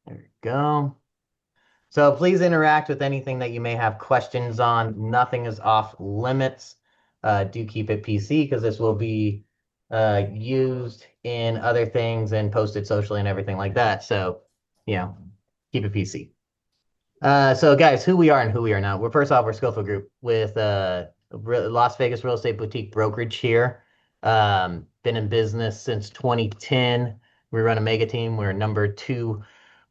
There we go. So please interact with anything that you may have questions on. Nothing is off limits. Do keep it PC because this will be used in other things and posted socially and everything like that. So, you know, keep it PC. So guys, who we are and who we are not. We're first off, we're Scofu Group with Las Vegas real estate boutique brokerage here. Been in business since 2010. We run a mega team. We're number two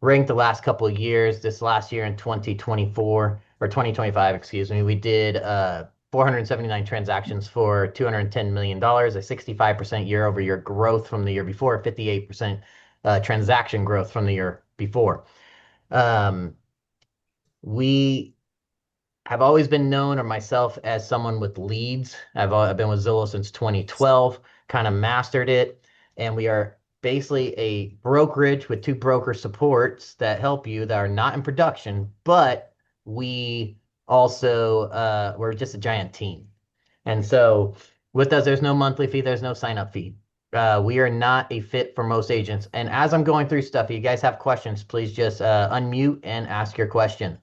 ranked the last couple of years. This last year in 2024 or 2025, excuse me, we did 479 transactions for $210 million, a 65% year over year growth from the year before, 58% transaction growth from the year before. Um, we have always been known, or myself, as someone with leads. I've been with Zillow since 2012, kind of mastered it, and we are basically a brokerage with two broker supports that help you that are not in production, but we also we're just a giant team. And so with us, there's no monthly fee, there's no sign up fee. We are not a fit for most agents. And as I'm going through stuff, if you guys have questions, please just unmute and ask your question.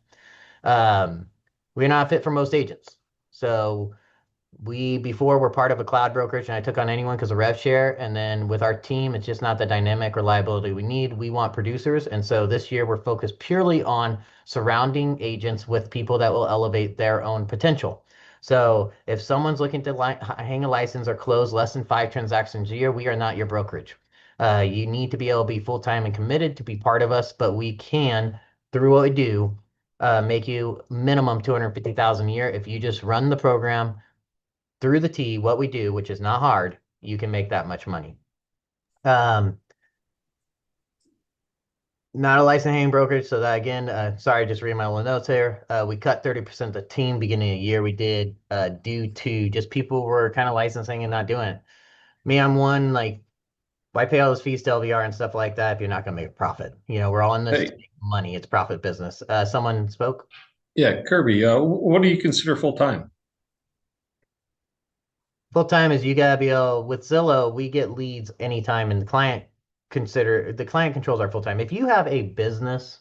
Um, we're not fit for most agents. So we before were part of a cloud brokerage and I took on anyone because of rev share. And then with our team, it's just not the dynamic reliability we need. We want producers. And so this year we're focused purely on surrounding agents with people that will elevate their own potential. So if someone's looking to hang a license or close less than 5 transactions a year, we are not your brokerage. You need to be able to be full-time and committed to be part of us, but we can, through what we do, make you minimum 250,000 a year. If you just run the program through the T, what we do, which is not hard, you can make that much money. Um, Not a licensed hanging brokerage. So that again, sorry, just reading my little notes here. We cut 30% of the team beginning of the year. We did due to just people were kind of licensing and not doing it. Me, I'm one like, why pay all those fees to LVR and stuff like that if you're not going to make a profit? We're all in this to Hey, make money. It's profit business. Someone spoke. yeah, Kirby, what do you consider full time? Full time is you gotta be able with Zillow, we get leads anytime and the client controls our full time. If you have a business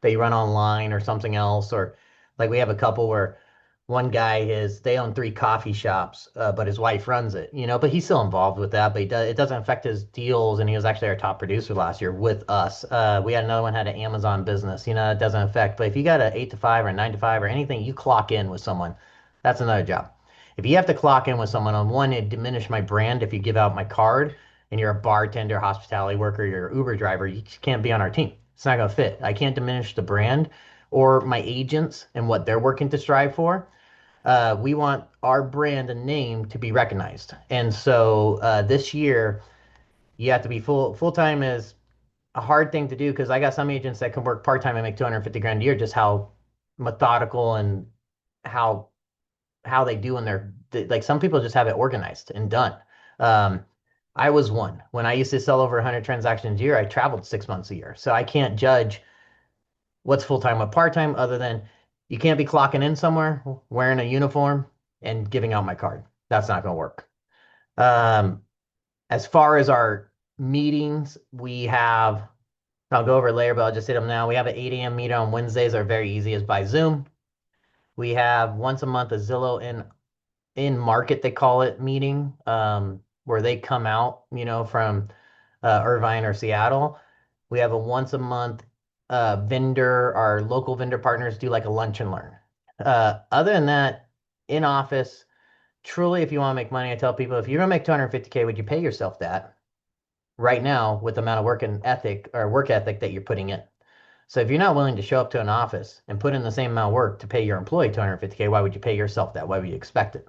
that you run online or something else, or like we have a couple where one guy is they own 3 coffee shops, but his wife runs it, but he's still involved with that, but it doesn't affect his deals, and he was actually our top producer last year with us. We had another one had an Amazon business, it doesn't affect, but if you got an 8 to 5 or a 9 to 5 or anything, you clock in with someone, that's another job. If you have to clock in with someone on one, it diminish my brand if you give out my card and you're a bartender, hospitality worker, you're an Uber driver, you just can't be on our team. It's not going to fit. I can't diminish the brand or my agents and what they're working to strive for. We want our brand and name to be recognized. And so this year, you have to be full time is a hard thing to do because I got some agents that can work part time and make 250 grand a year. Just how methodical and how they do in like some people just have it organized and done. Um, I was one when I used to sell over 100 transactions a year. I traveled 6 months a year, so I can't judge what's full time, what part time, other than you can't be clocking in somewhere wearing a uniform and giving out my card. That's not going to work. Um, as far as our meetings, we have, I'll go over it later, but I'll just hit them now. We have an 8 a.m. meeting on Wednesdays, are very easy as by Zoom. We have once a month a Zillow in market, they call it meeting, where they come out, from Irvine or Seattle. We have a once a month vendor, our local vendor partners do like a lunch and learn. Other than that, in office, truly, if you want to make money, I tell people if you're gonna make 250K, would you pay yourself that right now with the amount of work ethic that you're putting in? So if you're not willing to show up to an office and put in the same amount of work to pay your employee 250K, why would you pay yourself that? Why would you expect it?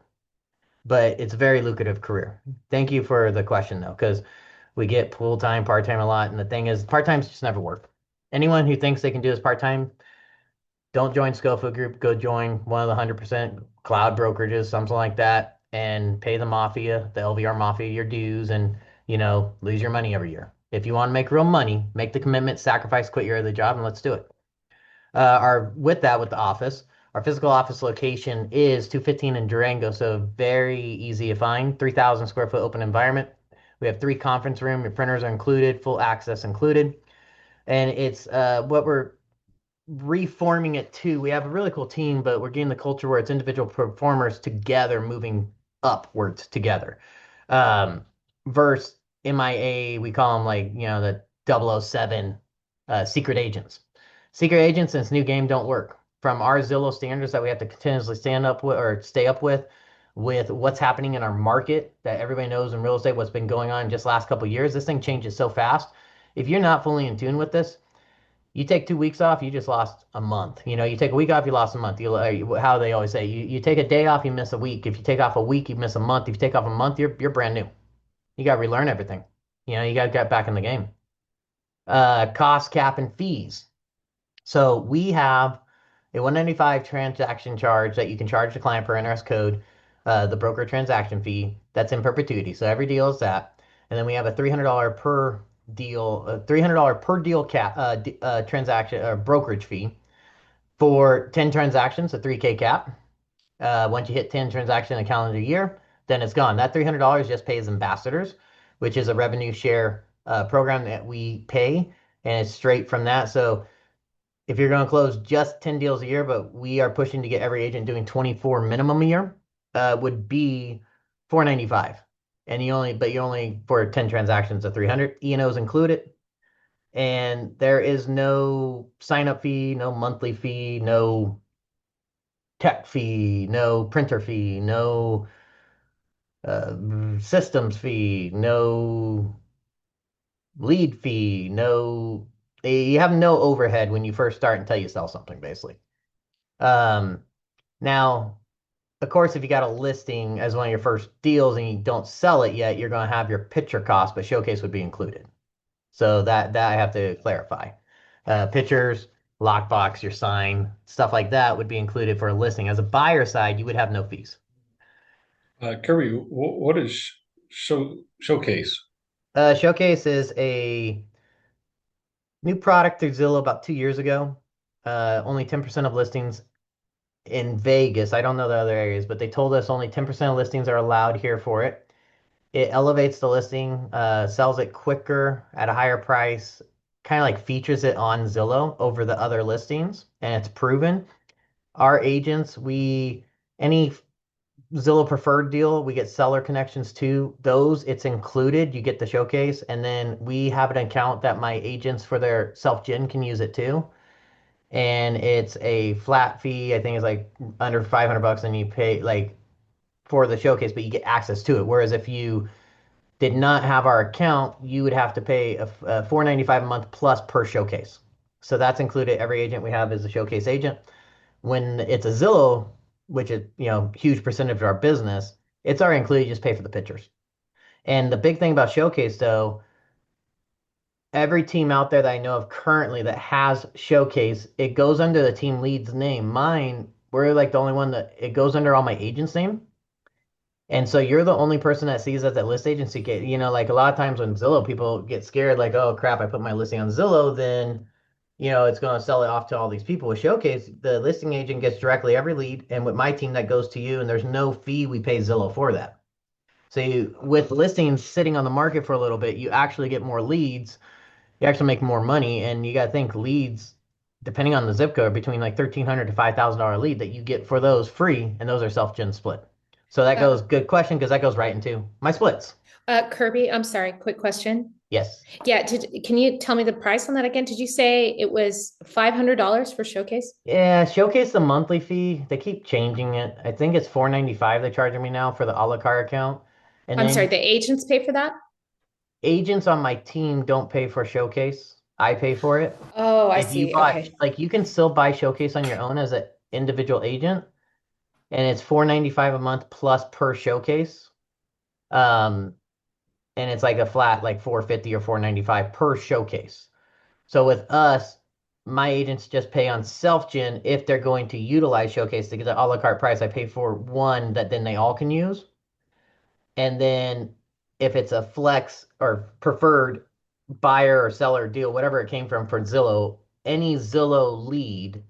But it's a very lucrative career. Thank you for the question though, because we get full time, part time a lot, and the thing is, part times just never work. Anyone who thinks they can do this part time, don't join Scofu Group. Go join one of the 100% cloud brokerages, something like that, and pay the mafia, the LVR mafia, your dues, and lose your money every year. If you want to make real money, make the commitment, sacrifice, quit your other job, and let's do it. Our with that with the office, our physical office location is 215 in Durango, so very easy to find. 3,000 square foot open environment. We have 3 conference room. Your printers are included, full access included. And it's what we're reforming it to. We have a really cool team, but we're getting the culture where it's individual performers together moving upwards together. Um, versus MIA, we call them like, the 007 secret agents. Secret agents in this new game don't work. From our Zillow standards that we have to continuously stand up with or stay up with what's happening in our market that everybody knows in real estate, what's been going on just last couple of years, this thing changes so fast. If you're not fully in tune with this, you take 2 weeks off, you just lost a month. You take a week off, you lost a month. How they always say, you take a day off, you miss a week. If you take off a week, you miss a month. If you take off a month, you're brand new. You got to relearn everything. You got to get back in the game. Cost cap and fees. So we have a 195 transaction charge that you can charge the client per NRS code, the broker transaction fee. That's in perpetuity. So every deal is that. And then we have a $300 per deal, $300 per deal cap transaction brokerage fee for 10 transactions, a 3K cap. Once you hit 10 transactions in a calendar year, then it's gone. That $300 just pays ambassadors, which is a revenue share program that we pay, and it's straight from that. So if you're going to close just 10 deals a year, but we are pushing to get every agent doing 24 minimum a year, would be 495. And you only for 10 transactions of 300. E&O's included. And there is no sign up fee, no monthly fee, no tech fee, no printer fee, no systems fee, no lead fee, no. You have no overhead when you first start until you sell something, basically. Um, Now, of course, if you got a listing as one of your first deals and you don't sell it yet, you're going to have your picture cost, but showcase would be included. So that I have to clarify. Pictures, lockbox, your sign, stuff like that would be included for a listing. As a buyer side, you would have no fees. Kirby, what is showcase? Showcase is a new product through Zillow about 2 years ago. Only 10% of listings in Vegas. I don't know the other areas, but they told us only 10% of listings are allowed here for it. It elevates the listing, sells it quicker at a higher price, kind of like features it on Zillow over the other listings, and it's proven. Our agents, any Zillow preferred deal, we get seller connections to those. It's included. You get the showcase, and then we have an account that my agents for their self-gen can use it too. And it's a flat fee. I think it's like under 500 bucks, and you pay like for the showcase, but you get access to it. Whereas if you did not have our account, you would have to pay a 495 a month plus per showcase. So that's included. Every agent we have is a showcase agent. When it's a Zillow, which is huge percentage of our business, it's already included. You just pay for the pictures. And the big thing about showcase, though, every team out there that I know of currently that has showcase, it goes under the team lead's name. Mine, we're like the only one that it goes under all my agents' name. And so you're the only person that sees us at list agency get, like a lot of times when Zillow people get scared, like, oh crap, I put my listing on Zillow, then, it's going to sell it off to all these people. With Showcase, the listing agent gets directly every lead. And with my team, that goes to you, and there's no fee we pay Zillow for that. So with listings sitting on the market for a little bit, you actually get more leads. You actually make more money. And you got to think leads, depending on the zip code, between like $1,300 to $5,000 lead that you get for those free, and those are self-gen split. So that Uh, goes, good question, because that goes right into my splits. Kirby, I'm sorry, quick question. Yes. Yeah, can you tell me the price on that again? Did you say it was $500 for Showcase? Yeah, Showcase the monthly fee. They keep changing it. I think it's 495 they're charging me now for the a la carte account. And I'm sorry, then the agents pay for that? agents on my team don't pay for Showcase. I pay for it. Oh, I If you see. bought, Okay. like, you can still buy Showcase on your own as an individual agent, and it's 495 a month plus per Showcase. Um, and it's like a flat like 450 or 495 per Showcase. So with us, my agents just pay on self-gen if they're going to utilize Showcase to get the a la carte price. I pay for one that then they all can use. And then if it's a flex or preferred buyer or seller deal, whatever it came from for Zillow, any Zillow lead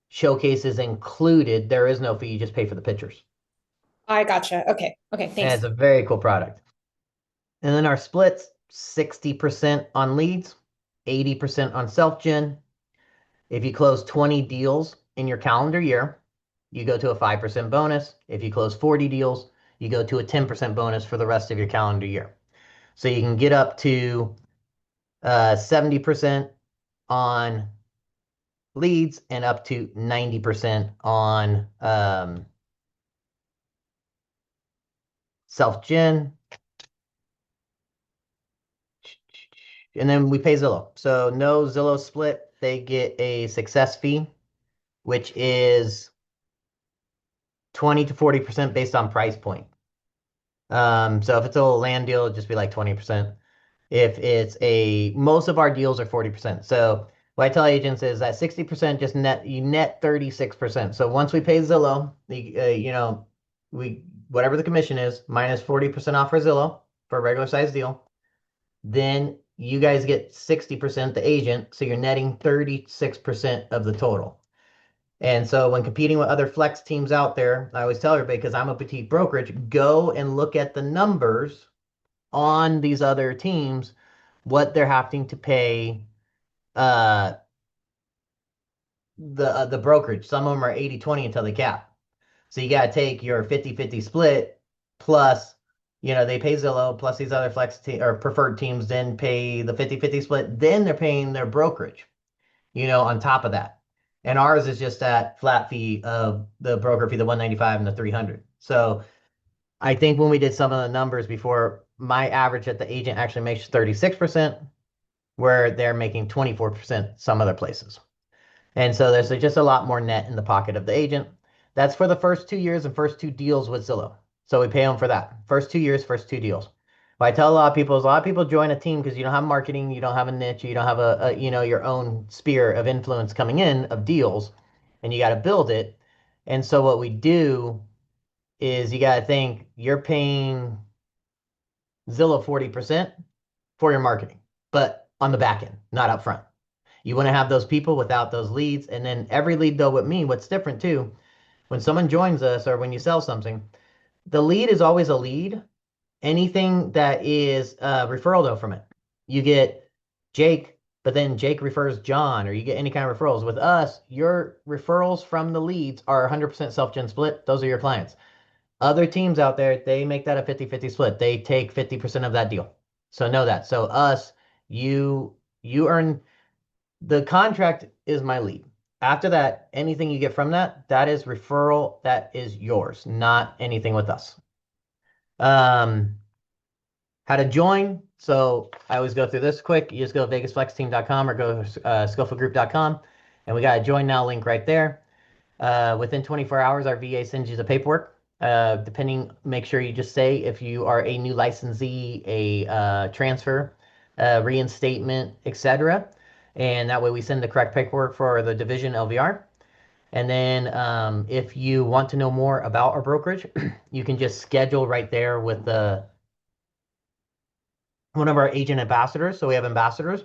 Showcase is included. There is no fee. You just pay for the pictures. I gotcha. Okay. Okay. And Thanks. it's a very cool product. And then our splits, 60% on leads, 80% on self-gen. If you close 20 deals in your calendar year, you go to a 5% bonus. If you close 40 deals, you go to a 10% bonus for the rest of your calendar year. So you can get up to 70% on leads and up to 90% on self-gen. And then we pay Zillow. So no Zillow split. They get a success fee, which is 20 to 40% based on price point. So if it's a land deal, it'd just be like 20%. If it's most of our deals are 40%. So what I tell agents is that 60% just you net 36%. So once we pay Zillow, whatever the commission is, minus 40% off for Zillow for a regular size deal, then you guys get 60% the agent. So you're netting 36% of the total. And so when competing with other flex teams out there, I always tell everybody, because I'm a boutique brokerage, go and look at the numbers on these other teams, what they're having to pay uh the brokerage. Some of them are 80-20 until they cap. So you got to take your 50-50 split plus, they pay Zillow plus these other flex or preferred teams then pay the 50-50 split. Then they're paying their brokerage, on top of that. And ours is just that flat fee of the broker fee, the 195 and the 300. So I think when we did some of the numbers before, my average at the agent actually makes 36%, where they're making 24% some other places. And so there's just a lot more net in the pocket of the agent. That's for the first 2 years and first two deals with Zillow. So we pay them for that. First 2 years, first two deals. What I tell a lot of people is a lot of people join a team because you don't have marketing, you don't have a niche, you don't have your own sphere of influence coming in of deals, and you got to build it. And so what we do is you got to think you're paying Zillow 40% for your marketing, but on the back end, not up front. You want to have those people without those leads. And then every lead, though, with me, what's different too, when someone joins us or when you sell something, the lead is always a lead. Anything that is a referral, though, from it, you get Jake, but then Jake refers John, or you get any kind of referrals. With us, your referrals from the leads are 100% self-gen split. Those are your clients. Other teams out there, they make that a 50-50 split. They take 50% of that deal. So know that. So us, you earn, the contract is my lead. After that, anything you get from that is referral, that is yours, not anything with us. How to join. So I always go through this quick. You just go to vegasflexteam.com or go to scofugroup.com, and we got a join now link right there. Within 24 hours, our VA sends you the paperwork. Make sure you just say if you are a new licensee, a transfer, reinstatement, etc. And that way we send the correct paperwork for the division LVR. And then if you want to know more about our brokerage, you can just schedule right there with one of our agent ambassadors. So we have ambassadors.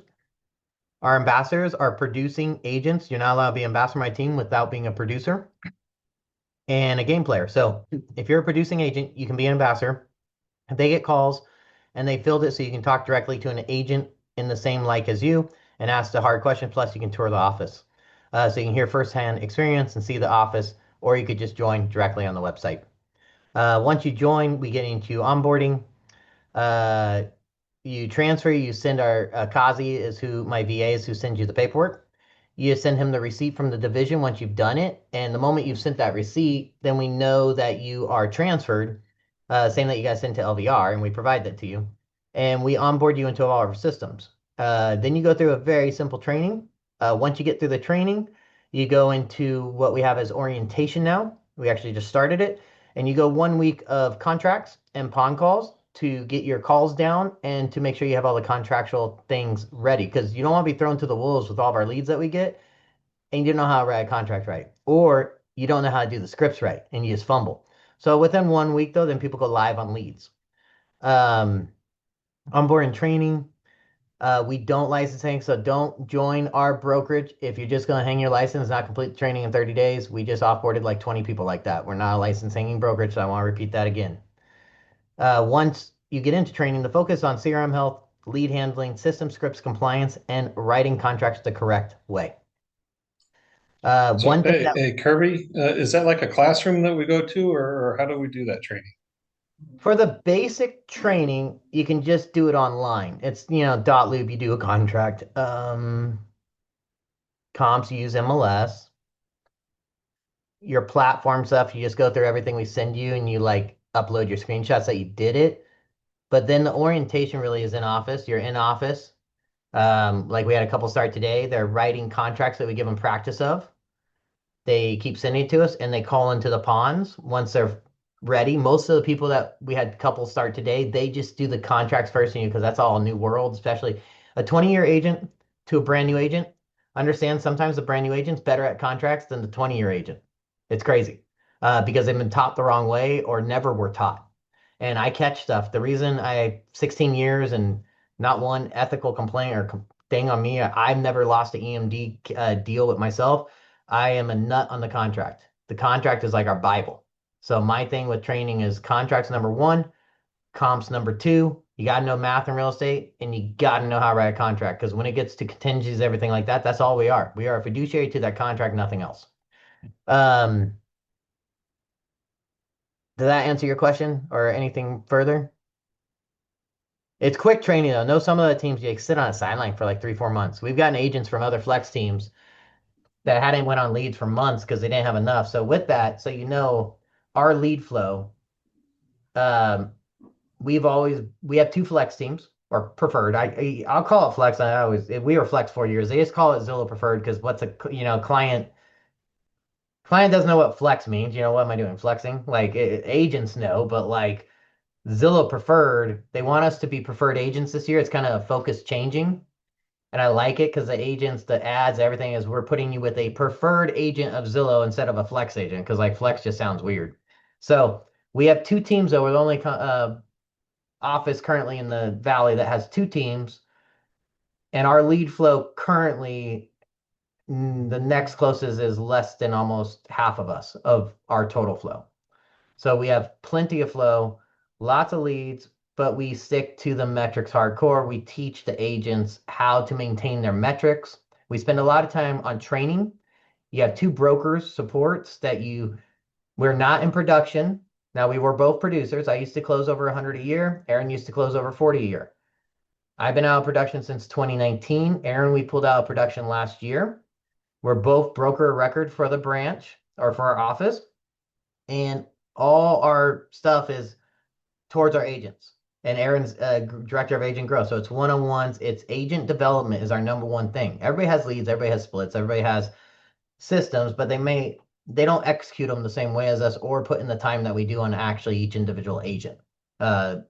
Our ambassadors are producing agents. You're not allowed to be ambassador on my team without being a producer and a game player. So if you're a producing agent, you can be an ambassador. If they get calls and they filled it so you can talk directly to an agent in the same like as you and ask the hard question. Plus, you can tour the office. So you can hear firsthand experience and see the office, or you could just join directly on the website. Once you join, we get into onboarding. You transfer, you send our Kazi is who my VA is, who sends you the paperwork. You send him the receipt from the division once you've done it. And the moment you've sent that receipt, then we know that you are transferred, saying that you guys sent to LVR, and we provide that to you. And we onboard you into all of our systems. Then you go through a very simple training. Once you get through the training, you go into what we have as orientation now. We actually just started it. And you go 1 week of contracts and pawn calls to get your calls down and to make sure you have all the contractual things ready, because you don't want to be thrown to the wolves with all of our leads that we get and you don't know how to write a contract right, or you don't know how to do the scripts right and you just fumble. So within 1 week, though, then people go live on leads. Onboarding training. We don't licensing, so don't join our brokerage if you're just going to hang your license, not complete the training in 30 days. We just offboarded like 20 people like that. We're not a licensing brokerage, so I want to repeat that again. Once you get into training, the focus on CRM health, lead handling, system scripts compliance, and writing contracts the correct way. So, One thing that hey, Kirby, is that like a classroom that we go to, or how do we do that training? for the basic training, you can just do it online. It's, dot loop, you do a contract. Comps, you use MLS. Your platform stuff, you just go through everything we send you and you like upload your screenshots that you did it. But then the orientation really is in office. You're in office. Like we had a couple start today. They're writing contracts that we give them practice of. They keep sending it to us and they call into the ponds once they're ready. Most of the people that we had couples start today, they just do the contracts first in you because that's all a new world, especially a 20-year agent to a brand new agent. Understand sometimes the brand new agent's better at contracts than the 20-year agent. It's crazy because they've been taught the wrong way or never were taught. And I catch stuff. The reason I 16 years and not one ethical complaint or thing on me, I've never lost an EMD deal with myself. I am a nut on the contract. The contract is like our Bible. So my thing with training is contracts number one, comps number two. You got to know math and real estate, and you got to know how to write a contract. Because when it gets to contingencies, everything like that, that's all we are. We are a fiduciary to that contract, nothing else. Um, did that answer your question or anything further? It's quick training though. Know some of the teams you sit on a sideline for like 3, 4 months. We've gotten agents from other flex teams that hadn't went on leads for months because they didn't have enough. So with that, so our lead flow, um, we have two flex teams or preferred. I'll call it flex. We were flex 4 years. They just call it Zillow preferred because what's a client doesn't know what flex means. What am I doing? Flexing? Like agents know, but like Zillow preferred, they want us to be preferred agents this year. It's kind of focus changing. And I like it because the agents, the ads, everything is we're putting you with a preferred agent of Zillow instead of a flex agent because like flex just sounds weird. So we have two teams though. We're the only office currently in the valley that has two teams, and our lead flow currently the next closest is less than almost half of us of our total flow. So we have plenty of flow, lots of leads, but we stick to the metrics hardcore. We teach the agents how to maintain their metrics. We spend a lot of time on training. You have two brokers supports we're not in production. Now we were both producers. I used to close over 100 a year. Aaron used to close over 40 a year. I've been out of production since 2019. Aaron, we pulled out of production last year. We're both broker of record for the branch or for our office. And all our stuff is towards our agents. And Aaron's director of agent growth. So it's one-on-ones. It's agent development is our number one thing. Everybody has leads. Everybody has splits. Everybody has systems, but they don't execute them the same way as us or put in the time that we do on actually each individual agent.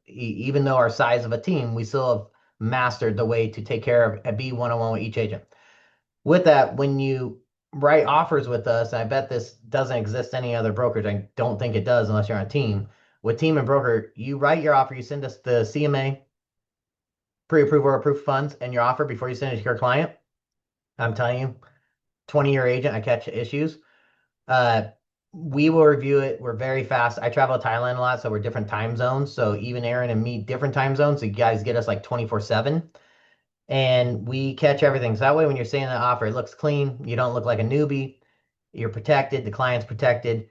Even though our size of a team, we still have mastered the way to take care of and be one-on-one with each agent. With that, when you write offers with us, and I bet this doesn't exist any other brokerage. I don't think it does unless you're on a team. With team and broker, you write your offer, you send us the CMA, pre-approval or proof of funds, and your offer before you send it to your client. I'm telling you, 20-year agent, I catch issues. We will review it. We're very fast. I travel to Thailand a lot, so we're different time zones. So even Aaron and me, different time zones. So you guys get us like 24/7. And we catch everything. So that way, when you're saying the offer, it looks clean. You don't look like a newbie. You're protected. The client's protected.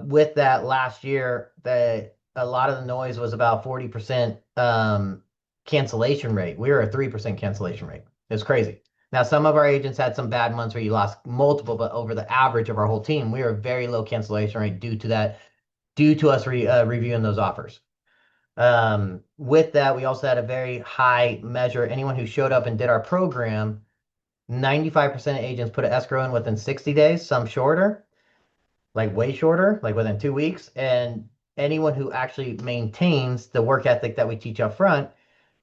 With that last year, a lot of the noise was about 40% cancellation rate. We were a 3% cancellation rate. It's crazy. Now, some of our agents had some bad months where you lost multiple, but over the average of our whole team, we were a very low cancellation rate due to us reviewing those offers. With that, we also had a very high measure. Anyone who showed up and did our program, 95% of agents put an escrow in within 60 days, some shorter, like way shorter, like within 2 weeks. And anyone who actually maintains the work ethic that we teach up front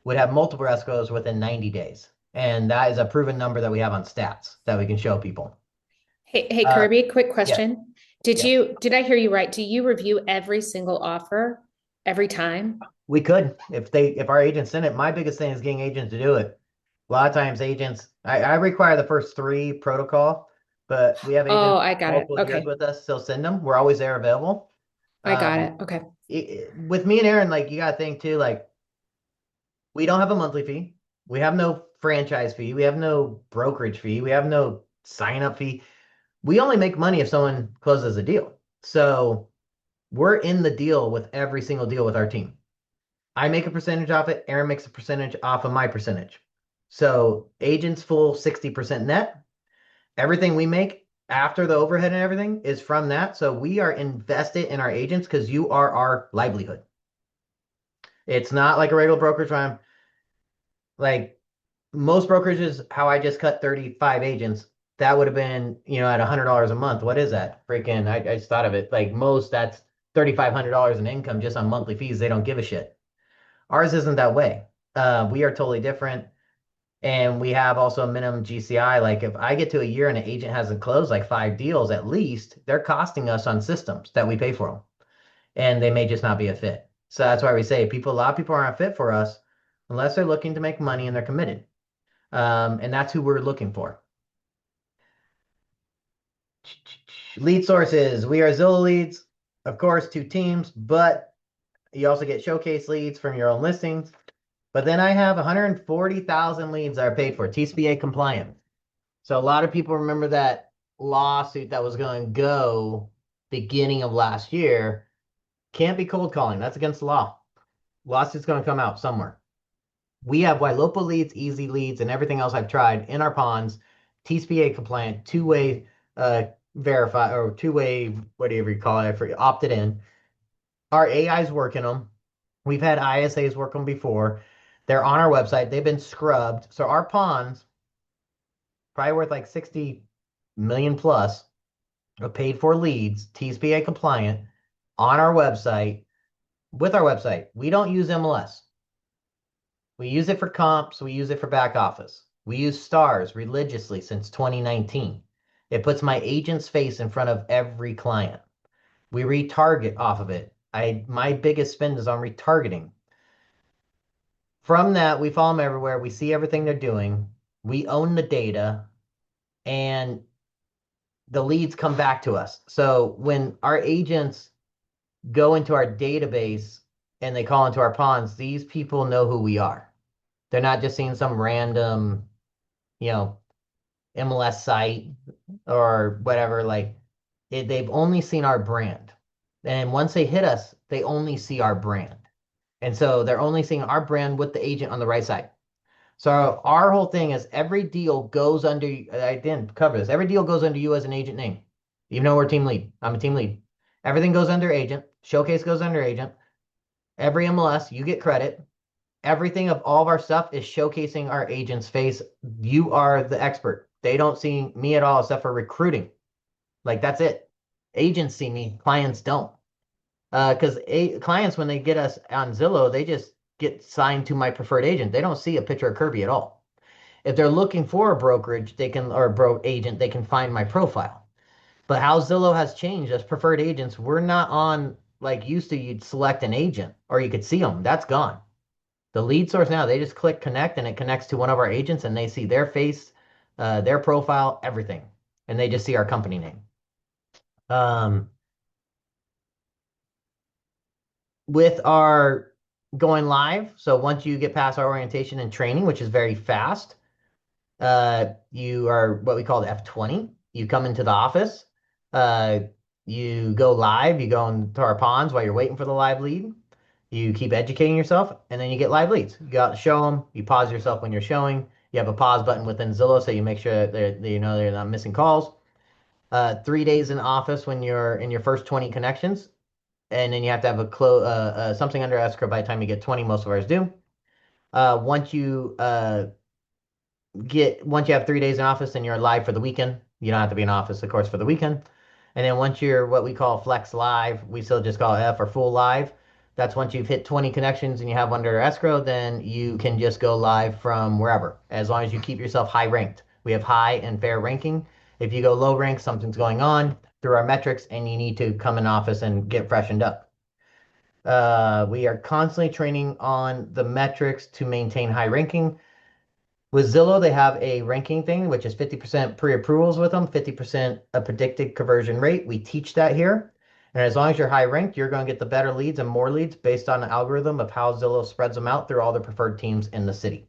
would have multiple escrows within 90 days. And that is a proven number that we have on stats that we can show people. Hey, Kirby, quick Yes, question. yes. Did I hear you right? Do you review every single offer every time? We could, if our agents send it. My biggest thing is getting agents to do it. A lot of times agents, I require the first 3 protocol, but we have Oh, agents I got it. multiple years Okay. with us, still send them. We're always there available. I got Um, it. Okay. with me and Aaron, like you gotta think too, like We don't have a monthly fee. We have no franchise fee. We have no brokerage fee. We have no sign up fee. We only make money if someone closes a deal. So we're in the deal with every single deal with our team. I make a percentage off it. Aaron makes a percentage off of my percentage. So agents full 60% net. Everything we make after the overhead and everything is from that. So we are invested in our agents because you are our livelihood. It's not like a regular brokerage where I'm like most brokerages, how I just cut 35 agents. That would have been, at $100 a month. What is that? Freaking, I just thought of it. Like most, that's $3,500 in income just on monthly fees. They don't give a shit. Ours isn't that way. We are totally different. And we have also a minimum GCI. Like if I get to a year and an agent hasn't closed like 5 deals at least, they're costing us on systems that we pay for them. And they may just not be a fit. So that's why we say a lot of people aren't fit for us unless they're looking to make money and they're committed. And that's who we're looking for. Lead sources. We are Zillow leads, of course, 2 teams, but you also get showcase leads from your own listings. But then I have 140,000 leads that are paid for, TCPA compliant. So a lot of people remember that lawsuit that was going to go beginning of last year. Can't be cold calling. That's against the law. Lawsuit's going to come out somewhere. We have Ylopo leads, easy leads, and everything else I've tried in our ponds, TCPA compliant, two-way verify or two-way, whatever you call it, for opted in. Our AI's working them. We've had ISAs work them before. They're on our website. They've been scrubbed. So our ponds, probably worth like 60 million plus of paid for leads, TCPA compliant, on our website, with our website. We don't use MLS. We use it for comps. We use it for back office. We use stars religiously since 2019. It puts my agent's face in front of every client. We retarget off of it. My biggest spend is on retargeting. From that, we follow them everywhere. We see everything they're doing. We own the data, and the leads come back to us. So when our agents go into our database and they call into our ponds, these people know who we are. They're not just seeing some random, you know, MLS site or whatever. Like they've only seen our brand. And once they hit us, they only see our brand. And so they're only seeing our brand with the agent on the right side. So our whole thing is every deal goes under, I didn't cover this, every deal goes under you as an agent name. Even though we're team lead, I'm a team lead. Everything goes under agent. Showcase goes under agent. Every MLS, you get credit. Everything of all of our stuff is showcasing our agent's face. You are the expert. They don't see me at all except for recruiting. Like that's it. Agents see me, clients don't. Because clients, when they get us on Zillow, they just get signed to my preferred agent. They don't see a picture of Kirby at all. If they're looking for a brokerage, they can, or a agent, they can find my profile. But how Zillow has changed as preferred agents, we're not on like used to. You'd select an agent or you could see them. That's gone. The lead source now, they just click connect and it connects to one of our agents and they see their face, their profile, everything. And they just see our company name. With our going live, so once you get past our orientation and training, which is very fast, you are what we call the F20. You come into the office, you go live, you go into our ponds while you're waiting for the live lead. You keep educating yourself, and then you get live leads. You go out to show them. You pause yourself when you're showing. You have a pause button within Zillow, so you make sure that they're not missing calls. 3 days in office when you're in your first 20 connections, and then you have to have something under escrow by the time you get 20. Most of ours do. Once you have 3 days in office and you're live for the weekend, you don't have to be in office, of course, for the weekend. And then once you're what we call flex live, we still just call F or full live. That's once you've hit 20 connections and you have under escrow, then you can just go live from wherever, as long as you keep yourself high ranked. We have high and fair ranking. If you go low rank, something's going on through our metrics and you need to come in office and get freshened up. We are constantly training on the metrics to maintain high ranking. With Zillow, they have a ranking thing, which is 50% pre-approvals with them, 50% a predicted conversion rate. We teach that here. And as long as you're high ranked, you're going to get the better leads and more leads based on the algorithm of how Zillow spreads them out through all the preferred teams in the city.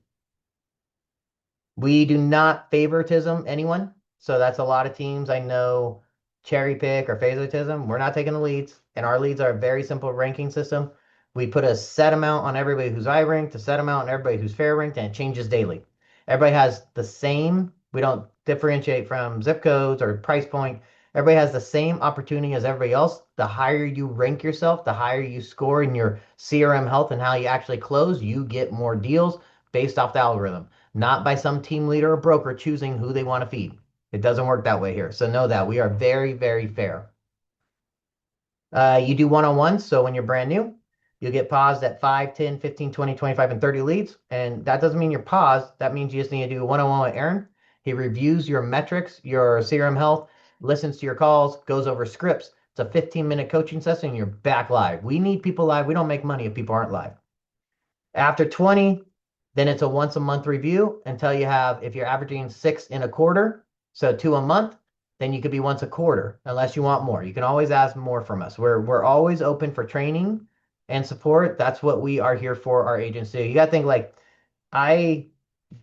We do not favoritism anyone. So that's a lot of teams I know cherry pick or favoritism. We're not taking the leads. And our leads are a very simple ranking system. We put a set amount on everybody who's high ranked, a set amount on everybody who's fair ranked, and it changes daily. Everybody has the same, we don't differentiate from zip codes or price point. Everybody has the same opportunity as everybody else. The higher you rank yourself, the higher you score in your CRM health and how you actually close, you get more deals based off the algorithm, not by some team leader or broker choosing who they want to feed. It doesn't work that way here. So know that we are very, very fair. You do one-on-ones. So when you're brand new, you get paused at 5, 10, 15, 20, 25, and 30 leads. And that doesn't mean you're paused. That means you just need to do a one-on-one with Aaron. He reviews your metrics, your CRM health, listens to your calls, goes over scripts. It's a 15-minute coaching session and you're back live. We need people live. We don't make money if people aren't live. After 20, then it's a once a month review until you have, if you're averaging 6 in a quarter, so 2 a month, then you could be once a quarter, unless you want more. You can always ask more from us. We're always open for training and support. That's what we are here for our agency. You got to think like, I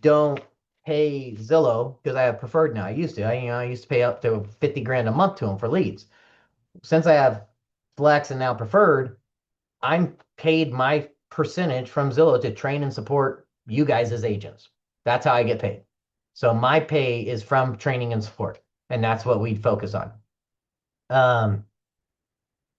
don't pay Zillow because I have preferred now. I used to. I used to pay up to 50 grand a month to them for leads. Since I have Flex and now preferred, I'm paid my percentage from Zillow to train and support you guys as agents. That's how I get paid. So my pay is from training and support, and that's what we focus on.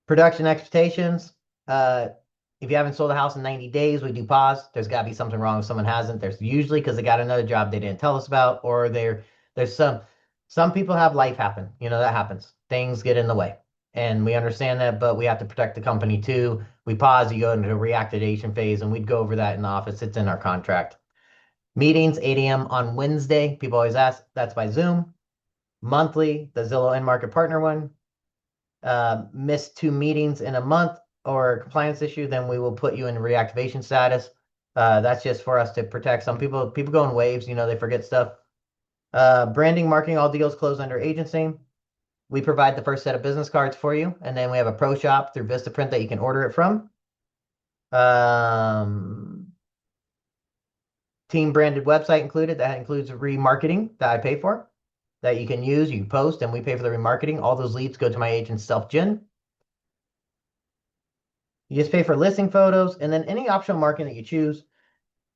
Production expectations. If you haven't sold a house in 90 days, we do pause. There's got to be something wrong if someone hasn't. There's usually because they got another job they didn't tell us about, or there's some people have life happen. That happens. Things get in the way. And we understand that, but we have to protect the company too. We pause, you go into a reactivation phase, and we'd go over that in the office. It's in our contract. Meetings, 8 a.m. on Wednesday. People always ask, that's by Zoom. Monthly, the Zillow End Market Partner one. Miss 2 meetings in a month or a compliance issue, then we will put you in reactivation status. That's just for us to protect some people. People go in waves, they forget stuff. Branding, marketing, all deals closed under agency. We provide the first set of business cards for you, and then we have a pro shop through Vistaprint that you can order it from. Team branded website included. That includes remarketing that I pay for, that you can use, you post, and we pay for the remarketing. All those leads go to my agent's self-gen. You just pay for listing photos, and then any optional marketing that you choose.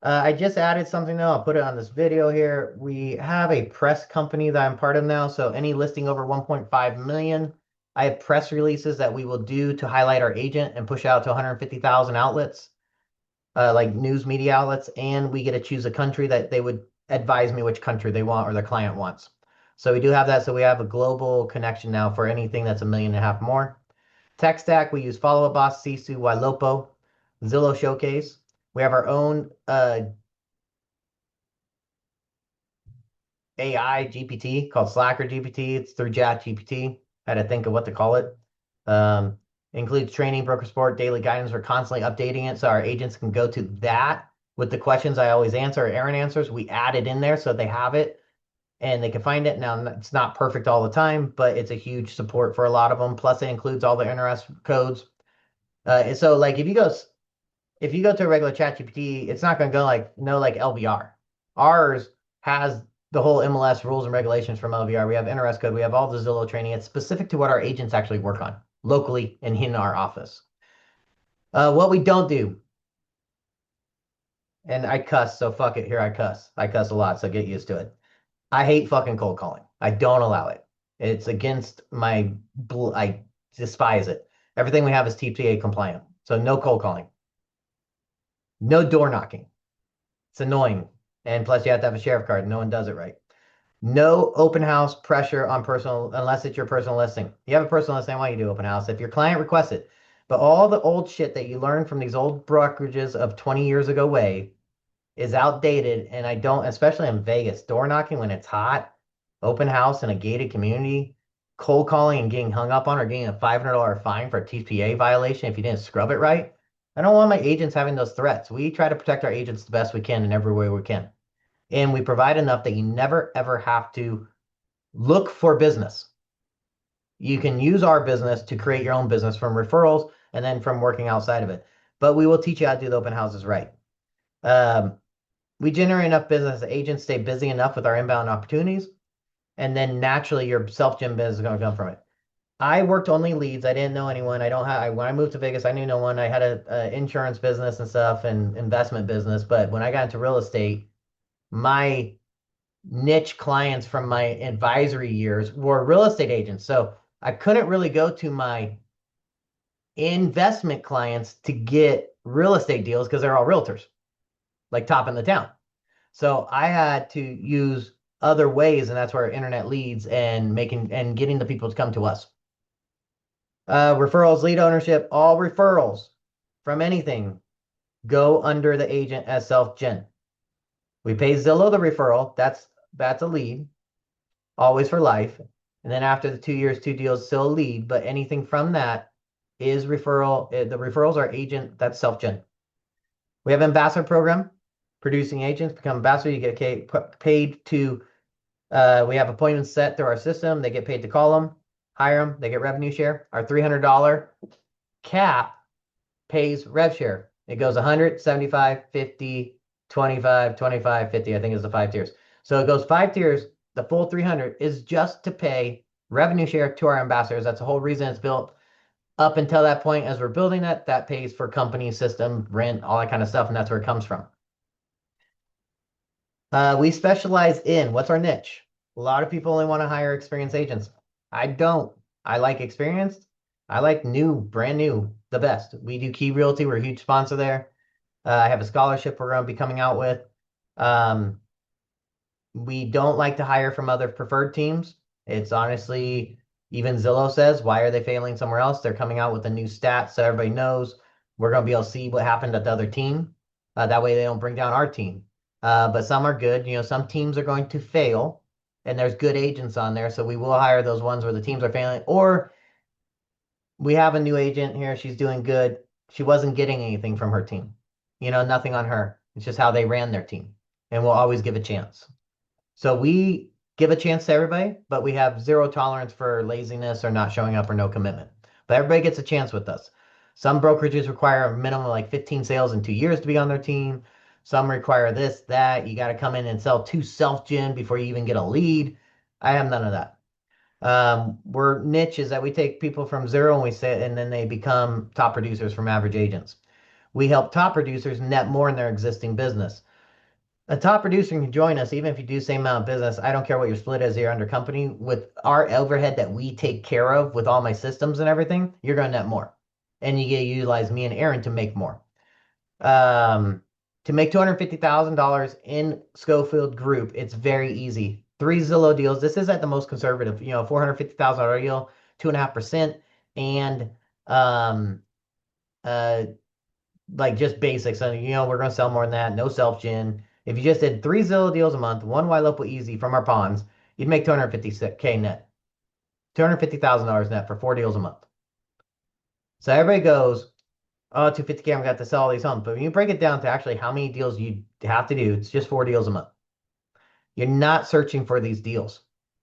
I just added something though. I'll put it on this video here. We have a press company that I'm part of now. So any listing over 1.5 million, I have press releases that we will do to highlight our agent and push out to 150,000 outlets, like news media outlets. And we get to choose a country that they would advise me which country they want or the client wants. So we do have that. So we have a global connection now for anything that's $1.5 million more. Tech stack, we use Follow Up Boss, Sisu, Ylopo, Zillow Showcase. We have our own AI GPT called Slacker GPT. It's through Chat GPT. Had to think of what to call it. Includes training, broker support, daily guidance. We're constantly updating it so our agents can go to that with the questions I always answer, or Aaron answers. We add it in there so they have it and they can find it. Now, it's not perfect all the time, but it's a huge support for a lot of them. Plus, it includes all the NRS codes. So, like, if you go to a regular chat GPT, it's not going to go like LVR. Ours has the whole MLS rules and regulations from LVR. We have NRS code. We have all the Zillow training. It's specific to what our agents actually work on locally and in our office. What we don't do, and I cuss, so fuck it. Here I cuss. I cuss a lot, so get used to it. I hate fucking cold calling. I don't allow it. It's against I despise it. Everything we have is TCPA compliant. So no cold calling. No door knocking. It's annoying. And plus you have to have a sheriff card. No one does it right. No open house pressure on personal, unless it's your personal listing. You have a personal listing, why you do open house? If your client requests it. But all the old shit that you learned from these old brokerages of 20 years ago way is outdated. And I don't, especially in Vegas, door knocking when it's hot, open house in a gated community, cold calling and getting hung up on or getting a $500 fine for a TCPA violation if you didn't scrub it right. I don't want my agents having those threats. We try to protect our agents the best we can in every way we can. And we provide enough that you never, ever have to look for business. You can use our business to create your own business from referrals and then from working outside of it. But we will teach you how to do the open houses right. Um, we generate enough business, agents stay busy enough with our inbound opportunities, and then naturally your self-gen business is going to come from it. I worked only leads. I didn't know anyone. I don't have. When I moved to Vegas, I knew no one. I had a insurance business and stuff and investment business. But when I got into real estate, my niche clients from my advisory years were real estate agents. So I couldn't really go to my investment clients to get real estate deals because they're all realtors, like top in the town. So I had to use other ways, and that's where internet leads and making and getting the people to come to us. Referrals, lead ownership, all referrals from anything go under the agent as self-gen. We pay Zillow the referral. That's a lead, always for life. And then after the 2 years, two deals, still a lead. But anything from that is referral. The referrals are agent. That's self-gen. We have ambassador program. Producing agents become ambassador. You get paid to. We have appointments set through our system. They get paid to call them, hire them. They get revenue share. Our $300 cap pays rev share. It goes 100, 75, 50, 25, 25, 50, I think is the 5 tiers. So it goes 5 tiers. The full 300 is just to pay revenue share to our ambassadors. That's the whole reason it's built. Up until that point, as we're building that pays for company, system, rent, all that kind of stuff, and that's where it comes from. We specialize in, what's our niche? A lot of people only want to hire experienced agents. I don't. I like experienced. I like new, brand new, the best. We do Key Realty. We're a huge sponsor there. I have a scholarship we're going to be coming out with. We don't like to hire from other preferred teams. It's honestly, even Zillow says, why are they failing somewhere else? They're coming out with a new stat so everybody knows we're going to be able to see what happened at the other team. That way they don't bring down our team. But some are good. Some teams are going to fail, and there's good agents on there. So we will hire those ones where the teams are failing. Or we have a new agent here. She's doing good. She wasn't getting anything from her team. Nothing on her. It's just how they ran their team. And we'll always give a chance. So we give a chance to everybody, but we have zero tolerance for laziness or not showing up or no commitment. But everybody gets a chance with us. Some brokerages require a minimum of like 15 sales in 2 years to be on their team. Some require this, that. You got to come in and sell 2 self-gen before you even get a lead. I have none of that. We're niche is that we take people from zero and we say, and then they become top producers from average agents. We help top producers net more in their existing business. A top producer can join us even if you do the same amount of business. I don't care what your split is, your under company. With our overhead that we take care of with all my systems and everything, you're going to net more. And you get to utilize me and Aaron to make more. To make $250,000 in Scofield Group, it's very easy. 3 Zillow deals. This is at the most conservative, $450,000 deal, 2.5%, and like just basics. And we're going to sell more than that. No self-gen. If you just did 3 Zillow deals a month, one white local easy from our ponds, you'd make $250K net. $250,000 net for 4 deals a month. So everybody goes, oh, 250K, I've got to sell all these homes. But when you break it down to actually how many deals you have to do, it's just 4 deals a month. You're not searching for these deals.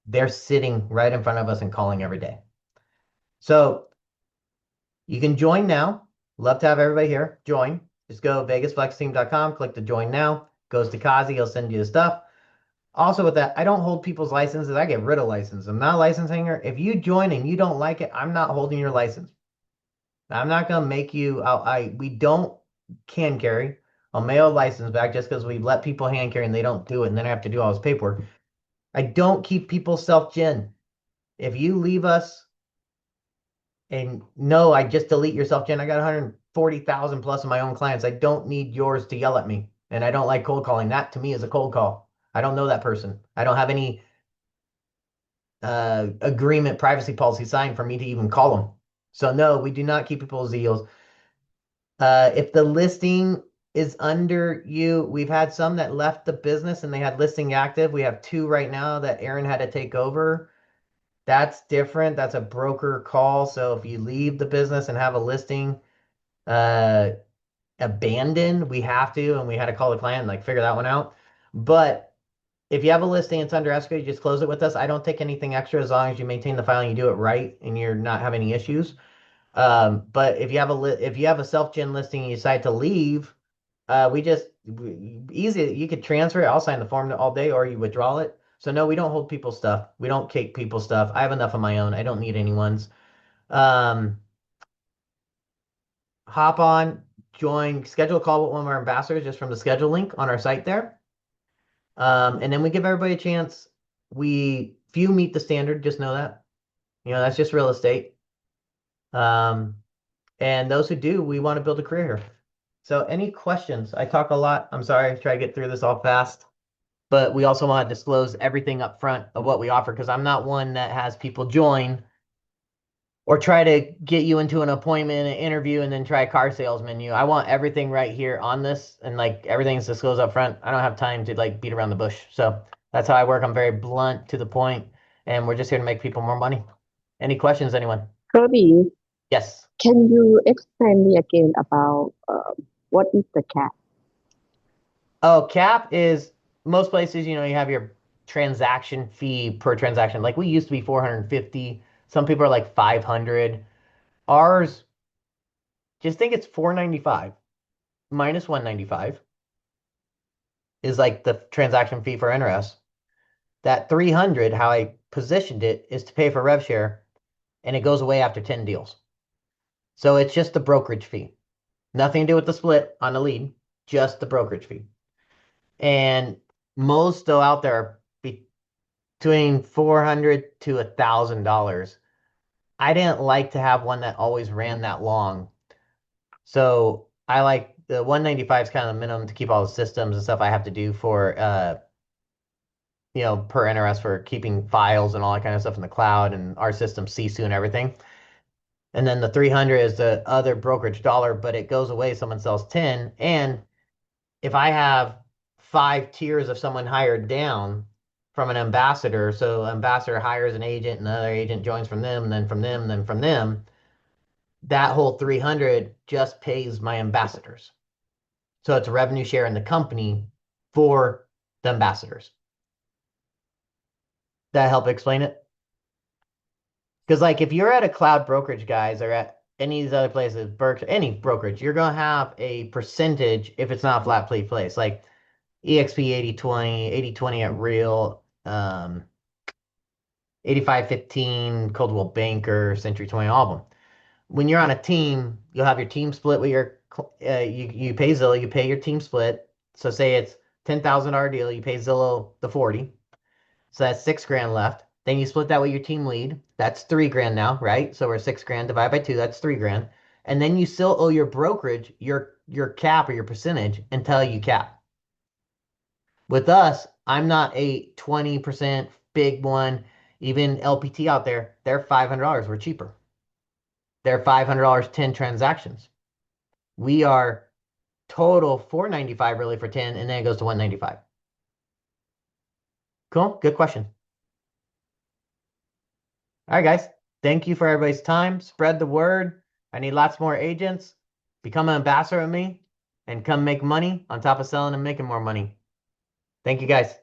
They're sitting right in front of us and calling every day. So you can join now. Love to have everybody here. Join. Just go vegasflexteam.com, click to join now. Goes to Kazi, he'll send you the stuff. Also with that, I don't hold people's licenses. I get rid of licenses. I'm not a license hanger. If you join and you don't like it, I'm not holding your license. I'm not going to make you, we don't can carry. I'll mail a license back just because we let people hand carry and they don't do it. And then I have to do all this paperwork. I don't keep people self-gen. If you leave us and no, I just delete your self-gen. I got 140,000 plus of my own clients. I don't need yours to yell at me. And I don't like cold calling. That to me is a cold call. I don't know that person. I don't have any agreement, privacy policy signed for me to even call them. So no, we do not keep people's deals. If the listing is under you, we've had some that left the business and they had listing active. We have 2 right now that Aaron had to take over. That's different. That's a broker call. So if you leave the business and have a listing abandoned, we have to, and we had to call the client and like figure that one out. But if you have a listing, it's under escrow, you just close it with us. I don't take anything extra as long as you maintain the file and you do it right and you're not having any issues. But if you have if you have a self-gen listing and you decide to leave, easy. You could transfer it. I'll sign the form all day, or you withdraw it. So no, we don't hold people's stuff. We don't take people's stuff. I have enough of my own. I don't need anyone's. Um, Hop on, join, schedule a call with one of our ambassadors just from the schedule link on our site there. And then we give everybody a chance. Few meet the standard, just know that. That's just real estate. And those who do, we want to build a career here. So any questions? I talk a lot. I'm sorry, I try to get through this all fast. But we also want to disclose everything up front of what we offer, because I'm not one that has people join or try to get you into an appointment, an interview, and then try a car salesman you. I want everything right here on this, and like everything's disclosed up front. I don't have time to like beat around the bush. So that's how I work. I'm very blunt, to the point, and we're just here to make people more money. Any questions, anyone? Kirby, Yes. can you explain me again about what is the cap? Oh, cap is most places, you have your transaction fee per transaction. Like we used to be 450. Some people are like 500. Ours, just think it's 495 minus 195 is like the transaction fee for NRS. That 300, how I positioned it, is to pay for rev share, and it goes away after 10 deals. So it's just the brokerage fee. Nothing to do with the split on the lead, just the brokerage fee. And most still out there are between $400 to $1,000. I didn't like to have one that always ran that long. So I like the 195 is kind of the minimum to keep all the systems and stuff I have to do for per NRS, for keeping files and all that kind of stuff in the cloud and our system Sisu and everything. And then the 300 is the other brokerage dollar, but it goes away. Someone sells 10. And if I have 5 tiers of someone hired down from an ambassador, so ambassador hires an agent and another agent joins from them, and then from them, and then from them, that whole 300 just pays my ambassadors. So it's a revenue share in the company for the ambassadors. That help explain it? Because like if you're at a cloud brokerage, guys, or at any of these other places, any brokerage, you're going to have a percentage if it's not a flat fee place. Like EXP 80/20, 80/20 at Real, 85/15, Coldwell Banker, Century 20, all of them. When you're on a team, you'll have your team split with you pay Zillow, you pay your team split. So say it's $10,000 deal, you pay Zillow the 40. So that's $6,000 left. Then you split that with your team lead. That's $3,000 now, right? So we're $6,000 divided by 2, that's $3,000. And then you still owe your brokerage your cap or your percentage until you cap. With us, I'm not a 20% big one. Even LPT out there, they're $500. We're cheaper. They're $500 10 transactions. We are total $495 really for 10, and then it goes to $195. Cool. Good question. All right, guys. Thank you for everybody's time. Spread the word. I need lots more agents. Become an ambassador with me and come make money on top of selling and making more money. Thank you, guys.